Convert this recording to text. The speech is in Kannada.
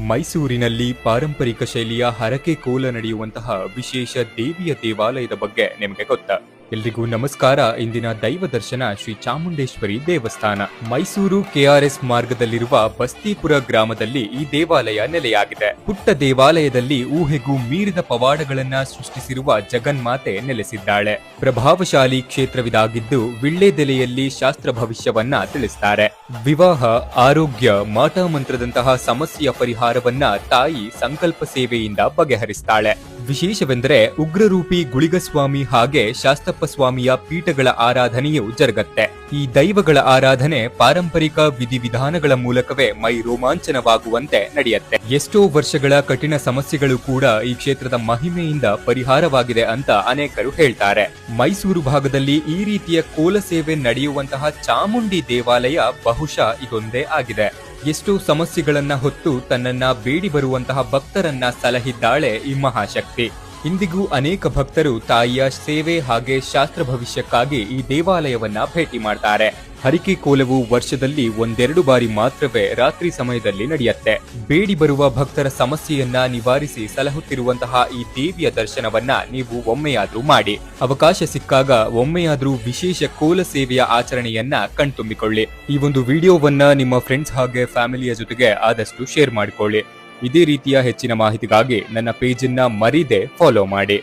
ಮೈಸೂರಿನಲ್ಲಿ ಪಾರಂಪರಿಕ ಶೈಲಿಯ ಹರಕೆ ಕೋಲ ನಡೆಯುವಂತಹ ವಿಶೇಷ ದೇವಿಯ ದೇವಾಲಯದ ಬಗ್ಗೆ ನಿಮಗೆ ಗೊತ್ತಾ? ಎಲ್ರಿಗೂ ನಮಸ್ಕಾರ. ಇಂದಿನ ದೈವ ದರ್ಶನ ಶ್ರೀ ಚಾಮುಂಡೇಶ್ವರಿ ದೇವಸ್ಥಾನ. ಮೈಸೂರು ಕೆಆರ್ಎಸ್ ಮಾರ್ಗದಲ್ಲಿರುವ ಬಸ್ತಿಪುರ ಗ್ರಾಮದಲ್ಲಿ ಈ ದೇವಾಲಯ ನೆಲೆಯಾಗಿದೆ. ಪುಟ್ಟ ದೇವಾಲಯದಲ್ಲಿ ಊಹೆಗೂ ಮೀರಿದ ಪವಾಡಗಳನ್ನ ಸೃಷ್ಟಿಸಿರುವ ಜಗನ್ಮಾತೆ ನೆಲೆಸಿದ್ದಾಳೆ. ಪ್ರಭಾವಶಾಲಿ ಕ್ಷೇತ್ರವಿದಾಗಿದ್ದು ವಿಳ್ಳೆದೆಲೆಯಲ್ಲಿ ಶಾಸ್ತ್ರ ಭವಿಷ್ಯವನ್ನ ತಿಳಿಸ್ತಾರೆ. ವಿವಾಹ, ಆರೋಗ್ಯ, ಮಾಟ ಮಂತ್ರದಂತಹ ಸಮಸ್ಯೆಯ ಪರಿಹಾರವನ್ನ ತಾಯಿ ಸಂಕಲ್ಪ ಸೇವೆಯಿಂದ ಬಗೆಹರಿಸ್ತಾಳೆ. ವಿಶೇಷವೆಂದರೆ ಉಗ್ರರೂಪಿ ಗುಳಿಗಸ್ವಾಮಿ ಹಾಗೆ ಶಾಸ್ತಪ್ಪ ಸ್ವಾಮಿಯ ಪೀಠಗಳ ಆರಾಧನೆಯೂ ಜರುಗತ್ತೆ. ಈ ದೈವಗಳ ಆರಾಧನೆ ಪಾರಂಪರಿಕ ವಿಧಿವಿಧಾನಗಳ ಮೂಲಕವೇ ಮೈ ರೋಮಾಂಚನವಾಗುವಂತೆ ನಡೆಯುತ್ತೆ. ಎಷ್ಟೋ ವರ್ಷಗಳ ಕಠಿಣ ಸಮಸ್ಯೆಗಳು ಕೂಡ ಈ ಕ್ಷೇತ್ರದ ಮಹಿಮೆಯಿಂದ ಪರಿಹಾರವಾಗಿದೆ ಅಂತ ಅನೇಕರು ಹೇಳ್ತಾರೆ. ಮೈಸೂರು ಭಾಗದಲ್ಲಿ ಈ ರೀತಿಯ ಕೋಲ ಸೇವೆ ನಡೆಯುವಂತಹ ಚಾಮುಂಡಿ ದೇವಾಲಯ ಬಹುಶಃ ಇದೊಂದೇ ಆಗಿದೆ. ಎಷ್ಟೋ ಸಮಸ್ಯೆಗಳನ್ನ ಹೊತ್ತು ತನ್ನನ್ನ ಬೇಡಿ ಬರುವಂತಹ ಭಕ್ತರನ್ನ ಸಲಹಿದ್ದಾಳೆ ಈ ಮಹಾಶಕ್ತಿ. ಇಂದಿಗೂ ಅನೇಕ ಭಕ್ತರು ತಾಯಿಯ ಸೇವೆ ಹಾಗೆ ಶಾಸ್ತ್ರ ಭವಿಷ್ಯಕ್ಕಾಗಿ ಈ ದೇವಾಲಯವನ್ನ ಭೇಟಿ ಮಾಡ್ತಾರೆ. ಹರಿಕೆ ಕೋಲವು ವರ್ಷದಲ್ಲಿ ಒಂದೆರಡು ಬಾರಿ ಮಾತ್ರವೇ ರಾತ್ರಿ ಸಮಯದಲ್ಲಿ ನಡೆಯುತ್ತೆ. ಬೇಡಿ ಬರುವ ಭಕ್ತರ ಸಮಸ್ಯೆಯನ್ನ ನಿವಾರಿಸಿ ಸಲಹುತ್ತಿರುವಂತಹ ಈ ದೇವಿಯ ದರ್ಶನವನ್ನ ನೀವು ಒಮ್ಮೆಯಾದ್ರೂ ಮಾಡಿ. ಅವಕಾಶ ಸಿಕ್ಕಾಗ ಒಮ್ಮೆಯಾದ್ರೂ ವಿಶೇಷ ಕೋಲ ಸೇವೆಯ ಆಚರಣೆಯನ್ನ ಕಣ್ತುಂಬಿಕೊಳ್ಳಿ. ಈ ಒಂದು ವಿಡಿಯೋವನ್ನ ನಿಮ್ಮ ಫ್ರೆಂಡ್ಸ್ ಹಾಗೆ ಫ್ಯಾಮಿಲಿಯ ಜೊತೆಗೆ ಆದಷ್ಟು ಶೇರ್ ಮಾಡಿಕೊಳ್ಳಿ. ಇದೇ ರೀತಿಯ ಹೆಚ್ಚಿನ ಮಾಹಿತಿಗಾಗಿ ನನ್ನ ಪೇಜನ್ನ ಮರೀದೆ ಫಾಲೋ ಮಾಡಿ.